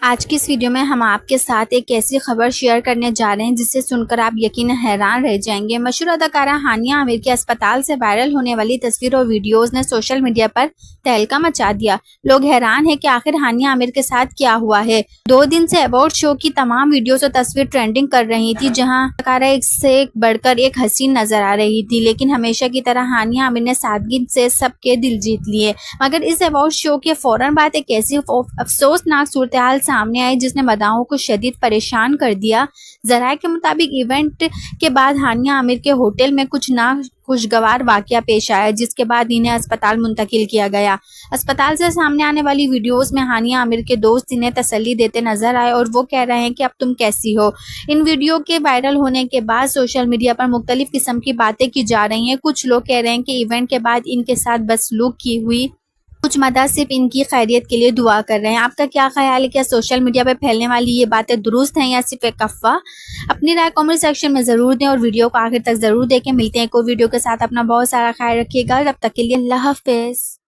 آج کی اس ویڈیو میں ہم آپ کے ساتھ ایک ایسی خبر شیئر کرنے جا رہے ہیں جسے سن کر آپ یقیناً حیران رہ جائیں گے۔ مشہور اداکارہ ہانیہ عامر کے اسپتال سے وائرل ہونے والی تصویر اور ویڈیوز نے سوشل میڈیا پر تہلکہ مچا دیا۔ لوگ حیران ہیں کہ آخر ہانیہ عامر کے ساتھ کیا ہوا ہے۔ 2 دن سے ایوارڈ شو کی تمام ویڈیوز اور تصویر ٹرینڈنگ کر رہی تھی، جہاں اداکارہ ایک سے بڑھ کر ایک حسین نظر آ رہی تھی، لیکن ہمیشہ کی طرح ہانیہ عامر نے سادگی سے سب کے دل جیت لیے۔ مگر اس ایوارڈ شو کے فوراً بعد ایک ایسی افسوسناک صورتحال سامنے آئی جس نے مداحوں کو شدید پریشان کر دیا۔ ذرائع کے مطابق ایونٹ کے بعد ہانیہ عامر کے ہوٹل میں کچھ ناخوشگوار واقعہ پیش آیا، جس کے بعد انہیں اسپتال منتقل کیا گیا۔ اسپتال سے سامنے آنے والی ویڈیوز میں ہانیہ عامر کے دوست انہیں تسلی دیتے نظر آئے اور وہ کہہ رہے ہیں کہ اب تم کیسی ہو۔ ان ویڈیو کے وائرل ہونے کے بعد سوشل میڈیا پر مختلف قسم کی باتیں کی جا رہی ہیں۔ کچھ لوگ کہہ رہے ہیں کہ ایونٹ کے بعد ان کے ساتھ بدسلوکی کی ہوئی، کچھ مداح صرف ان کی خیریت کے لیے دعا کر رہے ہیں۔ آپ کا کیا خیال ہے؟ کیا سوشل میڈیا پہ پھیلنے والی یہ باتیں درست ہیں یا صرف ایک افواہ؟ اپنی رائے کامنٹ سیکشن میں ضرور دیں اور ویڈیو کو آخر تک ضرور دیکھیں۔ ملتے ہیں کوئی ویڈیو کے ساتھ، اپنا بہت سارا خیال رکھیے گا۔ تب تک کے لیے اللہ حافظ۔